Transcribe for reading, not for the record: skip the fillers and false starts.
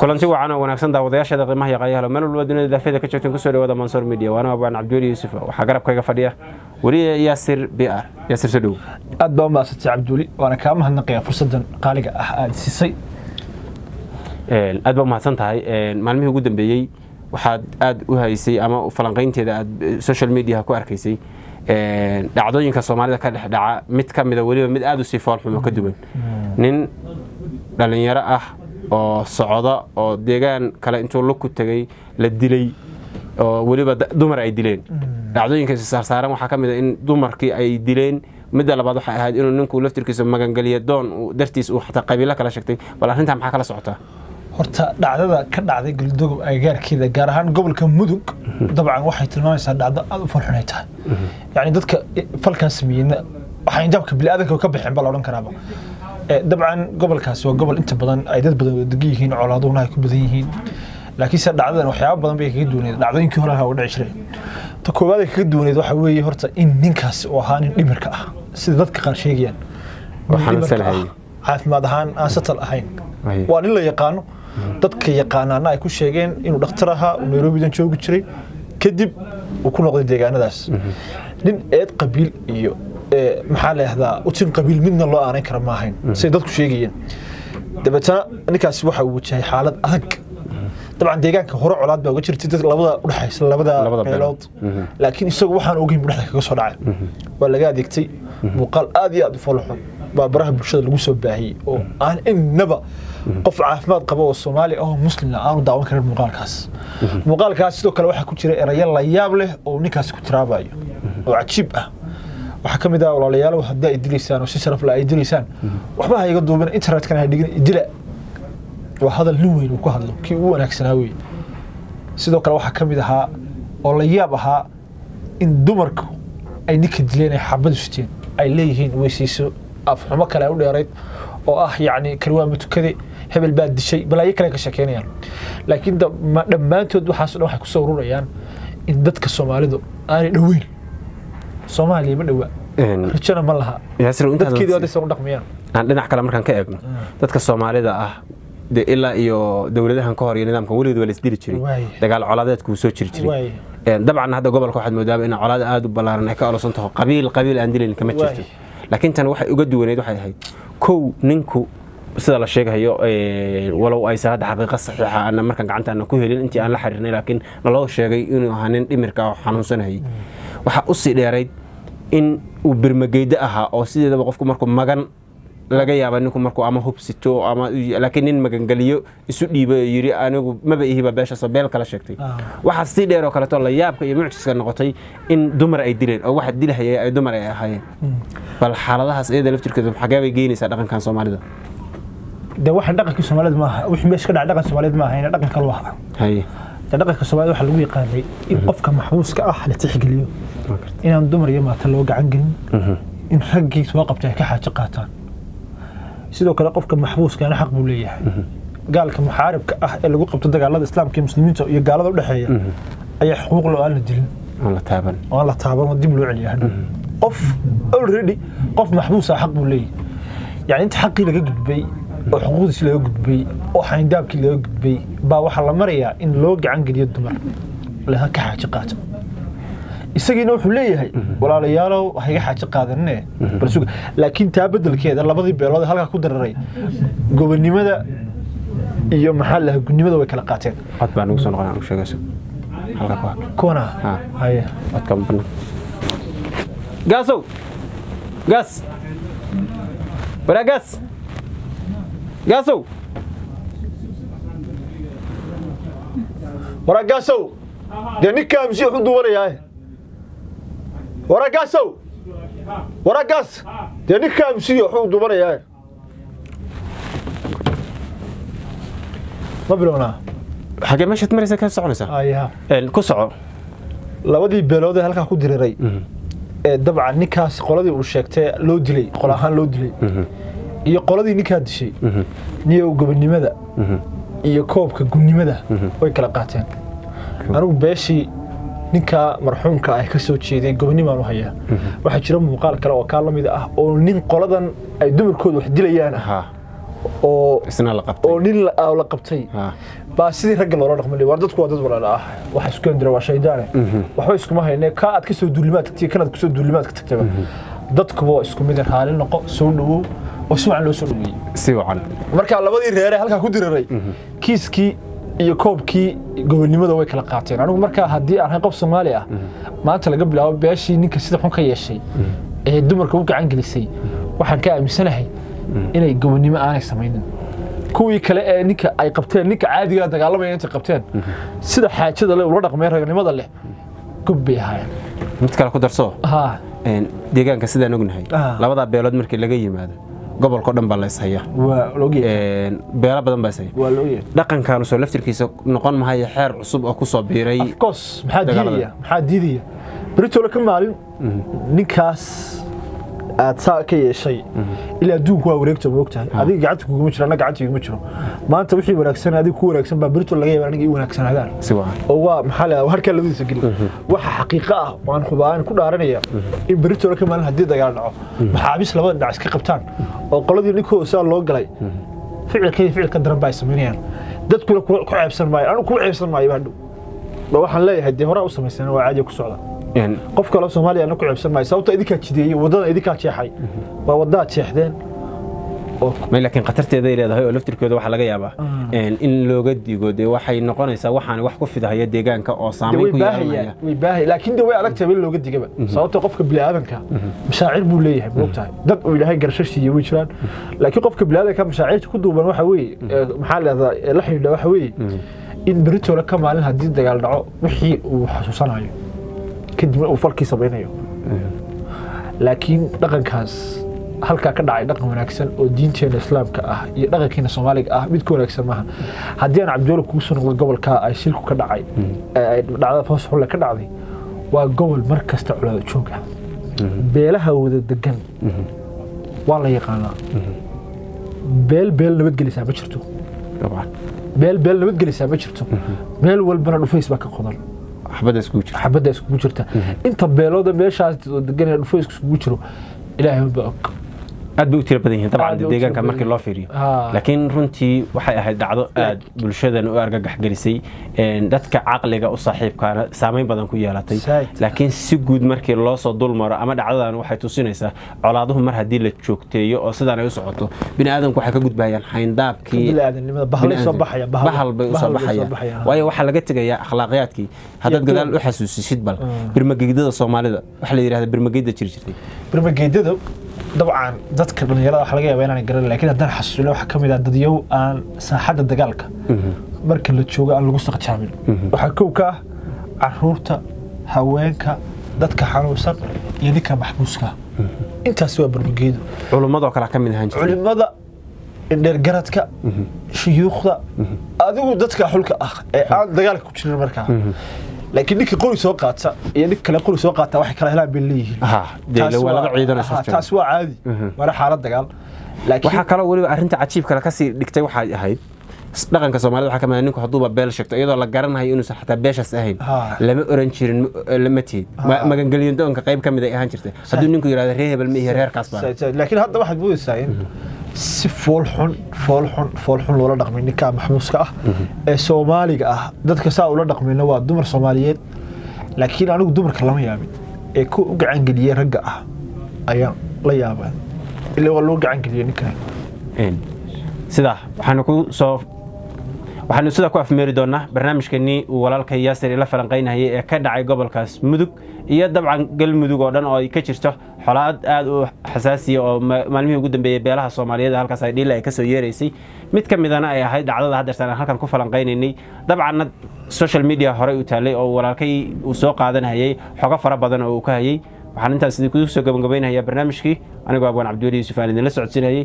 kulanti wacan oo wanaagsan daawadayaasha qiimaha yaqayaha meel walba dunida daafeeda ka joogteen ku soo dhawaada Mansoor Media waana Abaan Cabdi Yuusuf waxa garabkayga fadhiya wariye Yaasir BR Yaasir Sadow aad baa maasatay Cabduuli waana ka mahadnaqaya fursadan qaaliga ah aad siisay aad baa mahadsan tahay maalmihii ugu dambeeyay waxaad aad u haysay ama falanqaynteeda aad social media ku arkaysay dhacdooyinka Soomaalida ka dhaca mid ka mid ah waliba mid aad u sii foolxumo ka duwan nin dhalinyaro ah oo socda oo deegaan kale intuu lug ku tagay la dilay oo waliba dumar ay dileen dhacdooyinka saaran waxa kamid ah in dumarkii ay dileen midda labaad waxa ahayd inuu ninku laftirkiisa magangaliya doon dartiis uu xataa qabiilo kala sheegtay bal arrinta maxaa kala socota horta dhacdada ka dhacday Galdogob ay gaarkeeda gaar ahaan gobolka Mudug dabcan waxay tilmaamaysaa dhacdo aad u farxinay tahay yani dadka falkaas sameeyna waxay jabka bilaadanka ka bixin bal oran karaaba dabcan gobolkaas waa gobol inta badan ay dad badan degan yihiin colaaduna ay ku badan yihiin laakiin se dhacdadan waxyaabo badan bay kaga duwaneed dhacdooyinkii hore u dhici jiray ta koowaad ay kaga duwaneed waxa weeye horta in ninkaas oo ahaan in dhimirka ah sida dadka qaar sheegayaan waxaan salahay caafimaad ahaan aan satal ahayn waa nin la yaqaano dadka yaqaanaana ay ku sheegeen inuu dhakhtar ahaa oo Nairobi dan joogi jiray kadib uu ku noqday deegaanadaas nin eed qabiil iyo maxaa la yiraahdaa u tin qabiil midna loo aanay kara ma ahayn si dadku sheegayeen dabeetana ninkaas waxa uu wajahay xaalad adag dabcan deegaanka hore colaad baa uga jirtay dad labada u dhaxaysa labada beelood laakiin isagu waxaan ogeyn buuxda kaga soo dhacay waa laga adeegtay muuqaal aad iyo aad u foolxun baraha bulshada lagu soo baahiyay oo aan innaba qof caafimaad qaba oo Soomaali ah oo muslim ah aanu daawan karin muuqaalkaas sidoo kale waxa ku jira erayo la yaab leh oo ninkaas ku tiraabayo oo cajiib ah waxa kamid ah walaalayaal hadda ay dilisaan oo si sharaf la ay dilisaan waxba ha iga duubin internet-kan ay dhigin dila waa hadal nin weyn ku hadlo kii uu wanaagsanaa weey sidoo kale waxa kamid ahaa oo la yaab ahaa in dumarku ay ninka dileen ay xabad usteen ay leeyihiin weysiiso afxumo kale u dheereed oo ah yaani kalwaa mutukade hebel baad dishay balaayo kale ka sheekeynayaan laakiin dhammaantood waxay ku soo ururayaan in dadka Soomaalidu aanay dhaweyn Soomaaliya ma dhawa rajana ma laha dadkeedu ay soo dhaqmayaan aan dhinac kale markaan ka eegno dadka Soomaalida ah ilaa iyo dawladahan ka hor iyo nidaamka waligeed wala isdiri jiray dagaal colaadeedku soo jiri jiray dabcan hadda gobolka waxaad moodaa in colaad aad u balaaran ay ka olosan tahay qabiil aan dileen kama jirto laakiin tan waxay uga duwaneed waxay ahayd kow ninku sida la sheegayo walow ay saad xaqiiqo saxiixa ana markan gacanta aan ku helin intii aan la xiriirnay laakiin naloo sheegay inuu ahaa nin dhimirka oo xanuunsanayay waxa u sii dheereyd in uu birmageyda ahaa oo sideedaba qofku markuu magan laga yaabo ninku markuu ama hubsito ama laakiin nin magangaliyo isu dhiibo yiri anigu maba ihiba beesha sabeel kala sheegtay waxa si dheer oo kale to la yaabka iyo mucjiska noqotay in dumar ay dileen oo waxa dilahayay ay dumar ay ahaayeen bal xaaladahaas eeda laftirkeedu xagee bay geynaysaa dhaqankan Soomaalida waxa dhaqanka Soomaalida ma aha wixii meesha ka dhacay dhaqanka Soomaalida ma aha dhaqanka kale waxa dhaqanka Soomaalida waxa lagu yaqaanay in qofka maxbuuska ah la tixgeliyo inaan dumar iyo maata loo gacan gelin in raggiis soo qabtay ka xaajo qaataan sidoo kale qofka maxbuuska ah xaq buu leeyahay gaalka muxaaribka ah ee lagu qabto dagaalada islaamka iyo muslimiinta iyo gaalada u dhaxeeya ayaa xuquuq loo aan la dilin oo la taaban oo dib loo celiyo qof already qof maxbuus ah xaq buu leeyahay yani inta xaqii laga gudbay oo xuquuqdiisa laga gudbay oo xayndaabkii laga gudbay baa waxa la marayaa in loo gacan geliyo dumar la ka xaajo qaato isagiina wuxuu leeyahay walaalayaalow waxay ka xaajo qaadanne bal suuq laakiin taa bedelkeeda labadii beelood halka ku dararay gobonimada iyo maxal ah gudnimada way kala qaateen cod baan ugu soo noqonaa u sheegayso halka koona haye codka banaan gas wala gasow denika amsi wuxuu duwanayaa waragaas denika amsi wuxuu duwanayaa ma bilowna xagee meesha maraysa ka soconaysa ku soco labadii beelood ee halka ku diriray dabcan ninkaas qoladii uu sheegtay loo dilay qol ahaan loo dilay iyo qoladii ninka dishay niyo gobonimada iyo koobka gudnimada way kala qaateen anigu beeshii ninka marxuumka ah ka soo jeeday gobonimo u haya waxa jira muuqaal kale oo ka lamid ah oo nin qoladan ay dumarkooda wax dilayaan oo isna la qabtay oo nin la qabtay baa sidii rag loo dhaqmay war dadku waa dad walaal ah waxa isku indira waa shaydaane waxba iskuma haynay ka aad ka soo duulimaad ka tii kanad ku soo duulimaad ka tagtay dadku waa isku mid haalin noqo soo dhawow oo si wacan loo soo dhaweeyay si wacan marka labadii reer halka ku diriray kiiskii iyo koobkii gobonimada way kala qaateen anigu marka hadii aan qof Soomaali ah maanta laga bilaabo beeshii ninka sida xun ka yeeshay ee dumarka u gacan gelisay waxaan ka aaminsanahay inay gobonimo aanay sameeynin kuwii kale ee ninka ay qabteen ninka caadiga dagaalamaya inta qabteen sida xaajada leh ula dhaqmay ragnimada leh gubbi ahaayeen mid kale ku darso deegaanka sidaan ognahay labada beelood markii laga yimaado gobolka dhan baa la ishayaa waa loogiye beela badan baa ishay waa loogiye dhaqankan soo laftirkiisa noqon mahay xeer cusub oo ku soo biiray of course maxaa diidaya بريتو لك مالين نكاس أتساء كي شيء إلا دوك ووريكتو بوقتها هذه قعدت كوجو مشرا أنا قعدت كوجو مشرا ما أنت وشي ونكسن هذه كورة نكسن بريتو اللي جاي أنا جاي ونكسن هذا سواء هو محله وهركل اللي يسجل وح حقيقة وعن خبان كل عرنية إن بريتو لك مالين هدي دجال نعو محابس لبعض دعس كقبتان وقلدي نيكو سال لو قلي فعل كدرن بايس منين دت كل عيبسن ماي أنا كل عيبسن ماي بعده waxaan leeyahay de hore u sameeysan waa caadi ku socda qof kale Soomaaliya anu ku cibsan maayo sababta idinka jidiyay wadada idinka jeexay waa wadada jeexdeen ma laakiin qatarteeda ay leedahay oo laftirkooda waxa laga yaabaa in looga digo de waxay noqonaysaa waxaan wax ku fidahaya deegaanka oo saameyn ku yeelanaya way baahay laakiin de way adagtahay in looga digaba sababta qofka bilaadanka mashaacir buu leeyahay moogtahay dad uu ilaahay garashadiisa way jiraan laakiin qofka bilaadanka mashaacirta ku duuban waxa weeye maxaa leedahay la xiriira waxa weeye in بريتو لك مالين هدي دجال دعو وحي وحسوسنا عليه كدم وفركي صبيناه لكن دقن كاس halka ka dhacay dhaqan wanaagsan oo diinteena islaamka ah iyo dhaqankeena Soomaaliga ah mid ku wanaagsan maaha hadii aan Cabdulla ku soo noqdo gobolka ay shilku ka dhacay ay dhacdo foos xul ka dhacday waa gobol markasta culaad jooga beelaha wada degan waa la yaqaanaa beel nabad gelisaa ma jirto طبعا beel nabad gelisaa ma jirto meel walbana dhufays baa ka qodan xabada isku jirta inta beelooda meeshaas degan dhufays isku jiro ilaahay baa og aad buu tiro badan yahay dabcan deegaanka markii loo fiiriyo laakiin runtii waxay ahayd dhacdo aad bulshadan u argagax gelisay dadka aqliga u saaxiibkaana saameyn badan ku yeelatay laakiin si guud markii loo soo dulmaro ama dhacdadan waxay tusinaysaa colaaduhu mar hadii la joogteeyo oo sidaan ay u socoto bini'aadamku waxay ka gudbayaan xayndaabkii bini'aadanimada bahal soo baxaya bahal bay u soo baxaya waayo waxa laga tagayaa akhlaaqiyadkii hadad gadaal u xasuusisid bal birmageydada Soomaalida waxa la yiraahdaa birmageyda jirtay birmageydada dabcan dadka dhalinyarada waxa laga yaabaa inaan garan laakiin haddaan xasuulo waxa kamid ah dadyow aan saaxada dagaalka marka la joogo aan lagu saqjaamin waxa koow ka caruurta haweenka dadka xanuunsan iyo dadka maxbuuska intaas waa barbageedo culimada kala kamid ahaan jirtay culimada indheer garadka shuyuukhda adigu dadka xulka ah ee aan dagaalka ku jirin markaa لكن نك قولي سوق قاطع يعني نك لا قولي سوق قاطع واحد كلا هلا بالليه دي لو لبا ciidan soo jeedo taas waa caadi wara xaalad dagaal laakiin waxa kale wali arinta cajiib kale ka sii dhigtay waxa ahayd dhaqanka Soomaalida waxa kamid ninku haduuba beel sheegto iyadoo la garanayo inuu xataa beeshaas ahayn lama oran jirin lama tiid magan galiyo doonka qayb kamid ay ahaan jirtay haduu ninku yiraahdo reer hebel ma iyo reerkaas baa laakiin hadda waxaad buudisaa in si fool xun loola dhaqmay ninka maxbuuska ah ee Soomaaliga ah dadka saa ula dhaqmayna waa dumar Soomaaliyeed laakiin anigu dumarka lama yaabin ee ku gacan galiyay ragga ah ayaa la yaabay ilaa loo gacan galiyay ninka sida waxaanu sida ku afmeeri doonaa barnaamijkeeni walaalka Yaasir ila falanqeynayay ee ka dhacay gobolkaas Mudug iyo dabcan galmudug oo dhan oo ay ka jirto xolaad aad u xasaasiya oo maalmihii ugu dambeeyay beelaha Soomaaliyeed halkaas ay dhilay ka soo yeereysay mid kamidana ay ahayd dhacdada hadda halkan ku falanqeynaynay dabcan social media hore u taalay oo walaalkay uu soo qaadanayay xogo fara badan oo uu ka hayay waxaan intaas idinku soo gabagabaynayaa barnaamijkii anigoo Abaan Cabdulla Yuusuf aan idin la socodsiinayay